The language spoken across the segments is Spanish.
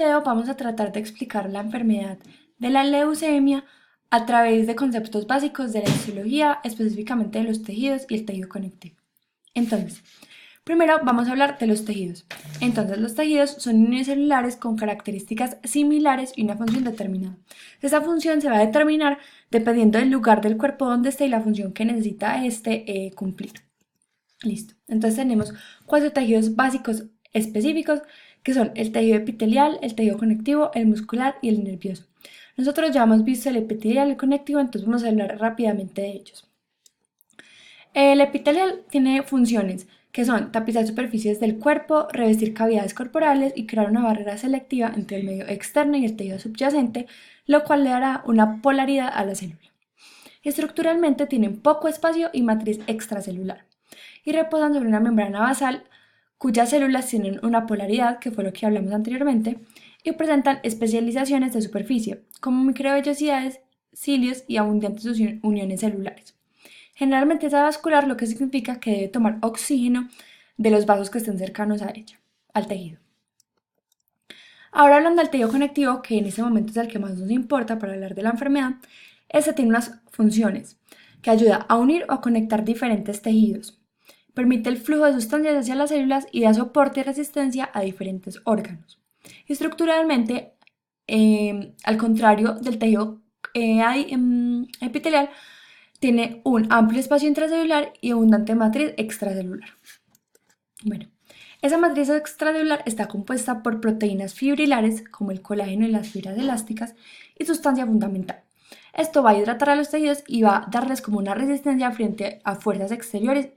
video vamos a tratar de explicar la enfermedad de la leucemia a través de conceptos básicos de la histología, específicamente de los tejidos y el tejido conectivo. Entonces, primero vamos a hablar de los tejidos. Entonces, los tejidos son uniones celulares con características similares y una función determinada. Esa función se va a determinar dependiendo del lugar del cuerpo donde esté y la función que necesita cumplir. Listo. Entonces tenemos 4 tejidos básicos específicos que son el tejido epitelial, el tejido conectivo, el muscular y el nervioso. Nosotros ya hemos visto el epitelial y el conectivo, entonces vamos a hablar rápidamente de ellos. El epitelial tiene funciones que son tapizar superficies del cuerpo, revestir cavidades corporales y crear una barrera selectiva entre el medio externo y el tejido subyacente, lo cual le dará una polaridad a la célula. Estructuralmente tienen poco espacio y matriz extracelular y reposan sobre una membrana basal cuyas células tienen una polaridad, que fue lo que hablamos anteriormente, y presentan especializaciones de superficie, como microvellosidades, cilios y abundantes uniones celulares. Generalmente es avascular, lo que significa que debe tomar oxígeno de los vasos que estén cercanos a ella, al tejido. Ahora hablando del tejido conectivo, que en este momento es el que más nos importa para hablar de la enfermedad, este tiene unas funciones que ayuda a unir o a conectar diferentes tejidos. Permite el flujo de sustancias hacia las células y da soporte y resistencia a diferentes órganos. Estructuralmente, al contrario del tejido epitelial, tiene un amplio espacio intracelular y abundante matriz extracelular. Bueno, esa matriz extracelular está compuesta por proteínas fibrilares, como el colágeno y las fibras elásticas, y sustancia fundamental. Esto va a hidratar a los tejidos y va a darles como una resistencia frente a fuerzas exteriores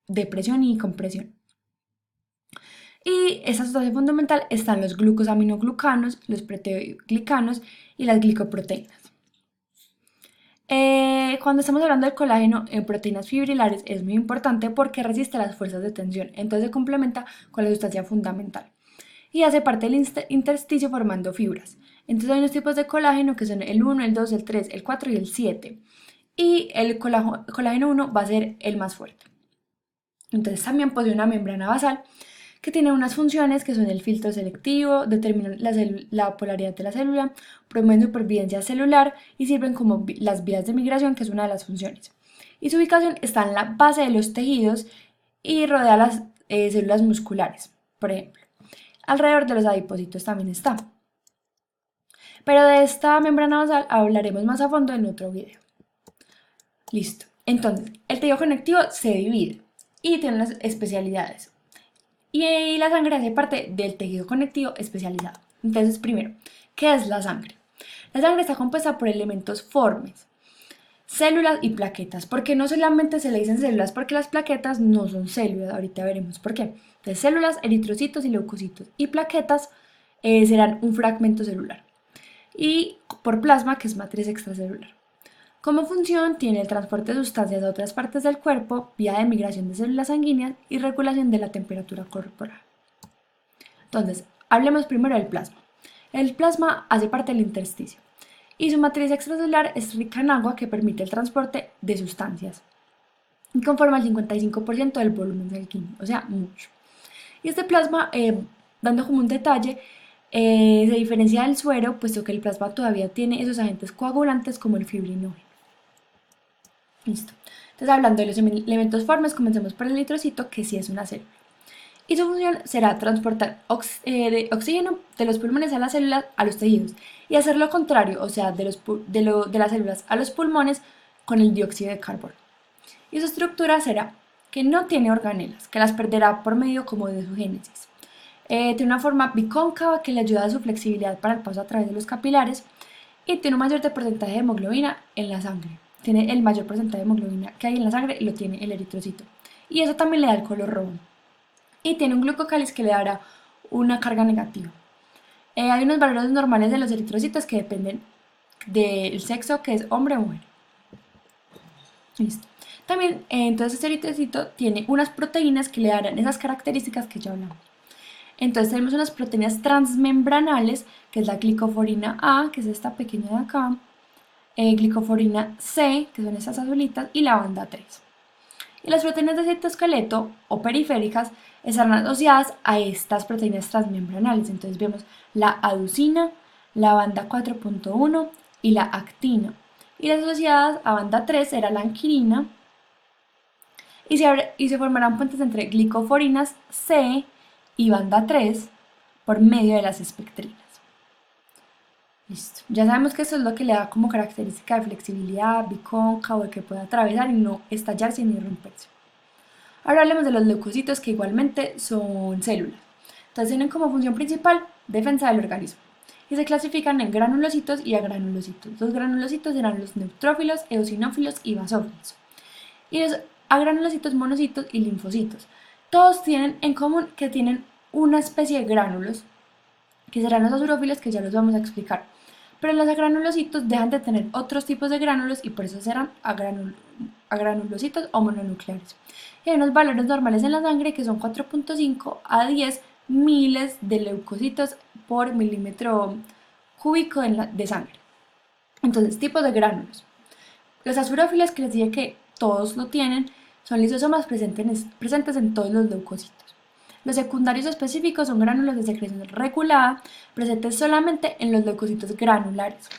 de presión y compresión. Y esa sustancia fundamental están los glucosaminoglucanos, los proteoglicanos y las glicoproteínas. Cuando estamos hablando del colágeno en proteínas fibrilares es muy importante porque resiste las fuerzas de tensión, entonces se complementa con la sustancia fundamental y hace parte del intersticio formando fibras. Entonces hay unos tipos de colágeno que son el 1, el 2, el 3, el 4 y el 7 y el colágeno 1 va a ser el más fuerte. Entonces también posee una membrana basal que tiene unas funciones que son el filtro selectivo, determinan la polaridad de la célula, promueven supervivencia celular y sirven como las vías de migración, que es una de las funciones. Y su ubicación está en la base de los tejidos y rodea las células musculares, por ejemplo. Alrededor de los adipocitos también está. Pero de esta membrana basal hablaremos más a fondo en otro video. Listo. Entonces, el tejido conectivo se divide y tiene unas especialidades. Y la sangre hace parte del tejido conectivo especializado. Entonces, primero, ¿qué es la sangre? La sangre está compuesta por elementos formes, células y plaquetas. ¿Por qué no solamente se le dicen células? Porque las plaquetas no son células. Ahorita veremos por qué. Entonces, células, eritrocitos y leucocitos. Y plaquetas serán un fragmento celular. Y por plasma, que es matriz extracelular. Como función, tiene el transporte de sustancias a otras partes del cuerpo, vía de migración de células sanguíneas y regulación de la temperatura corporal. Entonces, hablemos primero del plasma. El plasma hace parte del intersticio y su matriz extracelular es rica en agua que permite el transporte de sustancias y conforma el 55% del volumen sanguíneo, o sea, mucho. Y este plasma, dando como un detalle, se diferencia del suero, puesto que el plasma todavía tiene esos agentes coagulantes como el fibrinógeno. Listo. Entonces, hablando de los elementos formes, comencemos por el eritrocito, que sí es una célula. Y su función será transportar oxígeno de los pulmones a las células a los tejidos y hacer lo contrario, o sea, de las células a los pulmones con el dióxido de carbono. Y su estructura será que no tiene organelas, que las perderá por medio como de su génesis. Tiene una forma bicóncava que le ayuda a su flexibilidad para el paso a través de los capilares y tiene un mayor porcentaje de hemoglobina en la sangre. Tiene el mayor porcentaje de hemoglobina que hay en la sangre y lo tiene el eritrocito. Y eso también le da el color rojo. Y tiene un glucocáliz que le dará una carga negativa. Hay unos valores normales de los eritrocitos que dependen del sexo, que es hombre o mujer. Listo. También, entonces, este eritrocito tiene unas proteínas que le darán esas características que ya hablamos. Entonces tenemos unas proteínas transmembranales, que es la glicoforina A, que es esta pequeña de acá, glicoforina C, que son estas azulitas, y la banda 3. Y las proteínas de citoesqueleto o periféricas, están asociadas a estas proteínas transmembranales. Entonces vemos la aducina, la banda 4.1 y la actina. Y las asociadas a banda 3 era la anquirina y se formarán puentes entre glicoforinas C y banda 3 por medio de las espectrinas. Listo. Ya sabemos que eso es lo que le da como característica de flexibilidad, bicóncavo, de que puede atravesar y no estallarse ni romperse. Ahora hablemos de los leucocitos, que igualmente son células. Entonces tienen como función principal defensa del organismo y se clasifican en granulocitos y agranulocitos. Los granulocitos serán los neutrófilos, eosinófilos y basófilos. Y los agranulocitos, monocitos y linfocitos. Todos tienen en común que tienen una especie de gránulos, que serán los azurófilos, que ya los vamos a explicar. Pero los agranulocitos dejan de tener otros tipos de gránulos y por eso serán agranulocitos o mononucleares. Y hay unos valores normales en la sangre que son 4.5 a 10 miles de leucocitos por milímetro cúbico de sangre. Entonces, tipos de gránulos. Los azurófilos, que les dije que todos lo tienen, son lisosomas presentes en todos los leucocitos. Los secundarios específicos son gránulos de secreción regulada, presentes solamente en los leucocitos granulares.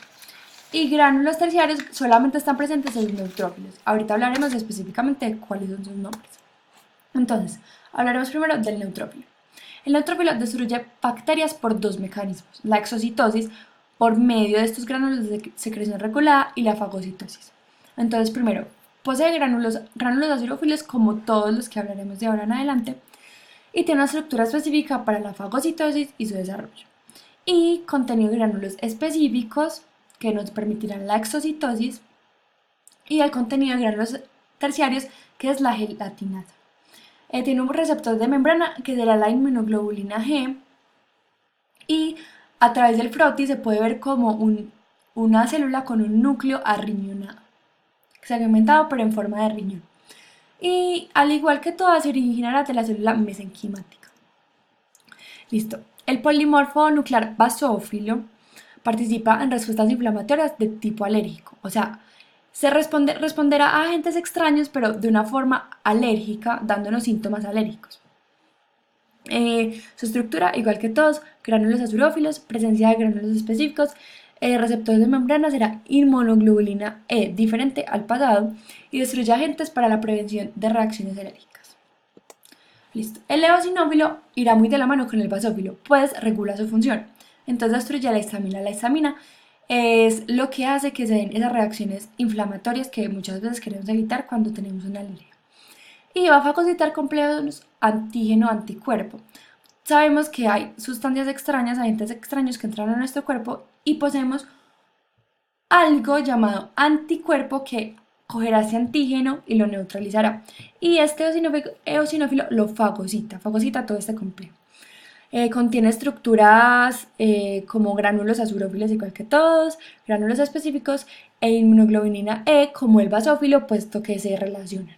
Y gránulos terciarios solamente están presentes en los neutrófilos. Ahorita hablaremos específicamente de cuáles son sus nombres. Entonces, hablaremos primero del neutrófilo. El neutrófilo destruye bacterias por dos mecanismos: la exocitosis, por medio de estos gránulos de secreción regulada, y la fagocitosis. Entonces, primero, posee gránulos azurófilos como todos los que hablaremos de ahora en adelante, y tiene una estructura específica para la fagocitosis y su desarrollo. Y contenido de gránulos específicos que nos permitirán la exocitosis, y el contenido de gránulos terciarios, que es la gelatinasa. Tiene un receptor de membrana que será la inmunoglobulina G, y a través del frotis se puede ver como una célula con un núcleo arriñonado, segmentado pero en forma de riñón. Y al igual que todas, se originará de la célula mesenquimática. Listo. El polimorfo nuclear basófilo participa en respuestas inflamatorias de tipo alérgico, o sea, responderá a agentes extraños pero de una forma alérgica, dándonos síntomas alérgicos. Su estructura, igual que todos, gránulos azurófilos, presencia de gránulos específicos, receptores de membrana, será inmunoglobulina E, diferente al pasado, y destruye agentes para la prevención de reacciones alérgicas. Listo. El eosinófilo irá muy de la mano con el basófilo, pues regula su función. Entonces destruye la histamina. La histamina es lo que hace que se den esas reacciones inflamatorias que muchas veces queremos evitar cuando tenemos una alergia. Y va a fagocitar complejos antígeno-anticuerpo. Sabemos que hay sustancias extrañas, agentes extraños que entran a nuestro cuerpo y poseemos algo llamado anticuerpo que cogerá ese antígeno y lo neutralizará. Y este eosinófilo lo fagocita todo este complejo. Contiene estructuras como gránulos azurófilos igual que todos, gránulos específicos e inmunoglobulina E como el basófilo, puesto que se relacionan.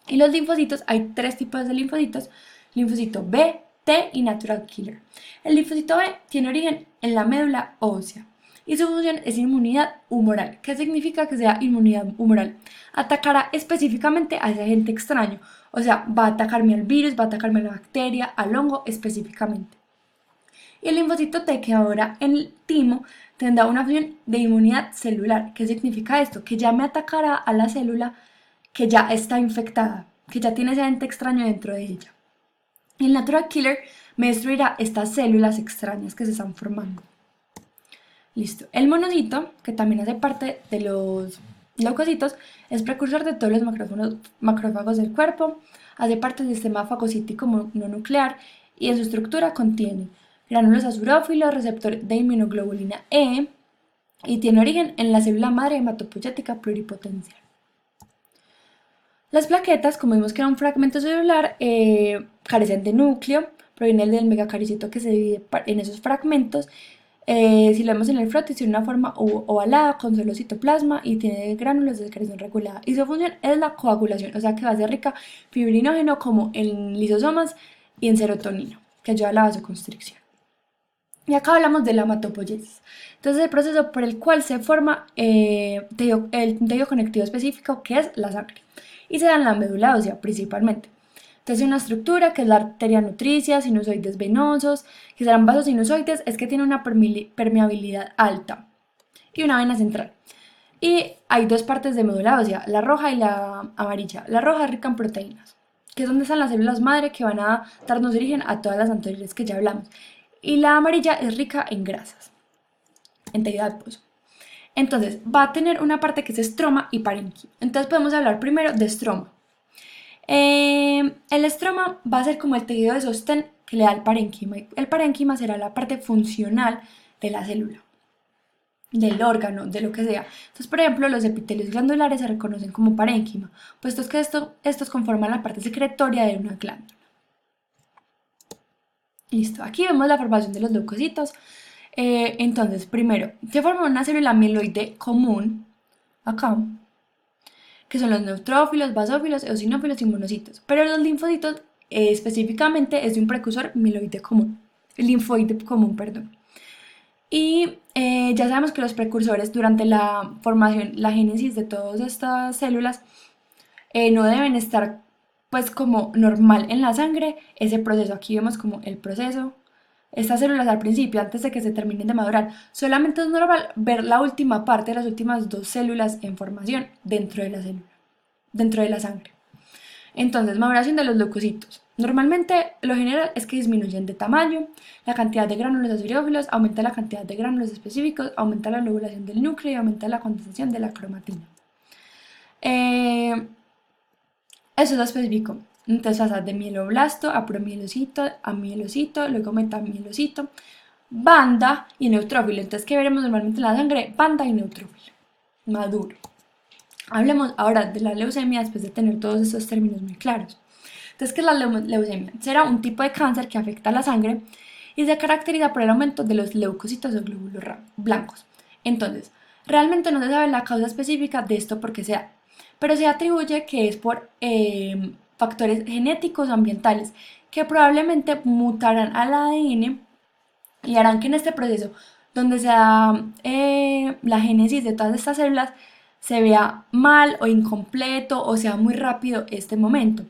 Y los linfocitos, hay tres tipos de linfocitos: linfocito B, T y natural killer. El linfocito B tiene origen en la médula ósea y su función es inmunidad humoral. ¿Qué significa que sea inmunidad humoral? Atacará específicamente a ese agente extraño, o sea, va a atacarme al virus, va a atacarme a la bacteria, al hongo específicamente. Y el linfocito T, que ahora en el timo, tendrá una función de inmunidad celular. ¿Qué significa esto? Que ya me atacará a la célula que ya está infectada, que ya tiene ese agente extraño dentro de ella. El natural killer me destruirá estas células extrañas que se están formando. Listo. El monocito, que también hace parte de los leucocitos, es precursor de todos los macrófagos del cuerpo, hace parte del sistema fagocítico mononuclear y en su estructura contiene gránulos azurófilos, receptor de inmunoglobulina E, y tiene origen en la célula madre hematopoyética pluripotencial. Las plaquetas, como vimos que era un fragmento celular, carecen de núcleo, provienen del megacaricito que se divide en esos fragmentos. Si lo vemos en el frotis, tiene una forma ovalada con solo citoplasma y tiene gránulos de secreción regulada. Y su función es la coagulación, o sea que va a ser rica fibrinógeno como en lisosomas y en serotonina, que ayuda a la vasoconstricción. Y acá hablamos de la hematopoiesis. Entonces, el proceso por el cual se forma un tejido conectivo específico, que es la sangre, y se da en la médula ósea principalmente. Entonces una estructura que es la arteria nutricia, sinusoides venosos, que serán vasos sinusoides, es que tiene una permeabilidad alta y una vena central. Y hay dos partes de médula ósea, la roja y la amarilla. La roja es rica en proteínas, que es donde están las células madre que van a darnos origen a todas las anteriores que ya hablamos. Y la amarilla es rica en grasas, en tejido adiposo. Entonces, va a tener una parte que es estroma y parénquima. Entonces podemos hablar primero de estroma. El estroma va a ser como el tejido de sostén que le da el parénquima. El parénquima será la parte funcional de la célula, del órgano, de lo que sea. Entonces, por ejemplo, los epitelios glandulares se reconocen como parénquima, puesto que estos conforman la parte secretoria de una glándula. Listo, aquí vemos la formación de los leucocitos. Entonces, primero, se forma una célula mieloide común, acá, que son los neutrófilos, basófilos, eosinófilos y monocitos. Pero los linfocitos específicamente es de un precursor mieloide común, linfoide común, perdón. Y ya sabemos que los precursores durante la formación, la génesis de todas estas células, no deben estar pues como normal en la sangre ese proceso. Aquí vemos como el proceso. Estas células al principio, antes de que se terminen de madurar, solamente es normal ver la última parte, las últimas dos células en formación dentro de la célula, dentro de la sangre. Entonces, maduración de los leucocitos. Normalmente, lo general es que disminuyen de tamaño, la cantidad de gránulos acidiófilos, aumenta la cantidad de gránulos específicos, aumenta la lobulación del núcleo y aumenta la condensación de la cromatina. Eso es específico. Entonces pasa de mieloblasto a promielocito, a mielocito, luego metamielocito, banda y neutrófilo. Entonces, ¿qué veremos normalmente en la sangre? Banda y neutrófilo. Maduro. Hablemos ahora de la leucemia después de tener todos estos términos muy claros. Entonces, ¿qué es la leucemia? Será un tipo de cáncer que afecta a la sangre y se caracteriza por el aumento de los leucocitos o glóbulos blancos. Entonces, realmente no se sabe la causa específica de esto porque se da, pero se atribuye que es por factores genéticos o ambientales que probablemente mutarán al ADN y harán que en este proceso, donde se da la génesis de todas estas células, se vea mal o incompleto o sea muy rápido este momento.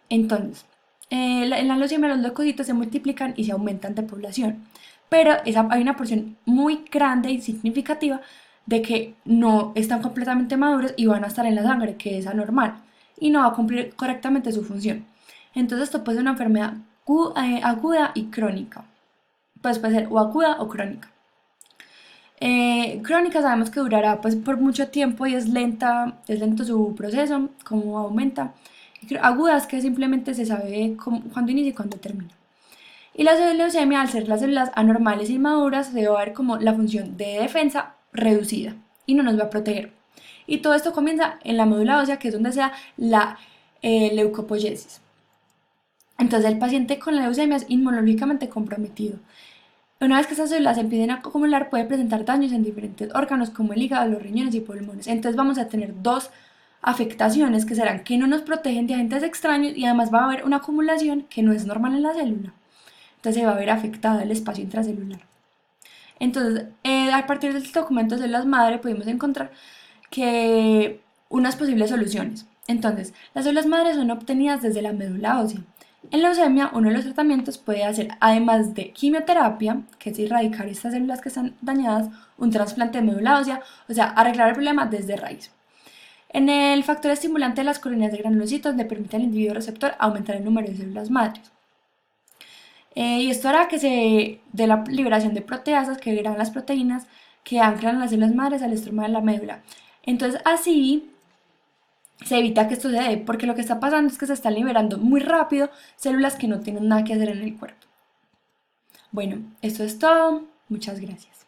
Entonces, en la leucemia los leucocitos se multiplican y se aumentan de población, pero hay una porción muy grande y significativa de que no están completamente maduros y van a estar en la sangre, que es anormal, y no va a cumplir correctamente su función. Entonces esto puede ser una enfermedad aguda y crónica. Pues puede ser o aguda o crónica. Crónica sabemos que durará pues por mucho tiempo y es lento su proceso, como aumenta. Aguda es que simplemente se sabe cuándo inicia y cuándo termina. Y la leucemia, al ser las células anormales y maduras, debe haber como la función de defensa reducida y no nos va a proteger. Y todo esto comienza en la médula ósea, que es donde se da la leucopoiesis. Entonces el paciente con la leucemia es inmunológicamente comprometido. Una vez que estas células empiecen a acumular, puede presentar daños en diferentes órganos como el hígado, los riñones y pulmones. Entonces vamos a tener dos afectaciones que serán que no nos protegen de agentes extraños y además va a haber una acumulación que no es normal en la célula. Entonces se va a ver afectado el espacio intracelular. Entonces, a partir del documento de células madre pudimos encontrar que unas posibles soluciones. Entonces, las células madre son obtenidas desde la médula ósea. En leucemia, uno de los tratamientos puede hacer, además de quimioterapia, que es erradicar estas células que están dañadas, un trasplante de médula ósea, o sea, arreglar el problema desde raíz. En el factor estimulante de las colonias de granulocitos le permite al individuo receptor aumentar el número de células madres. Y esto hará que se dé la liberación de proteasas, que eran las proteínas que anclan las células madres al estroma de la médula. Entonces, así se evita que esto se dé, porque lo que está pasando es que se están liberando muy rápido células que no tienen nada que hacer en el cuerpo. Bueno, esto es todo. Muchas gracias.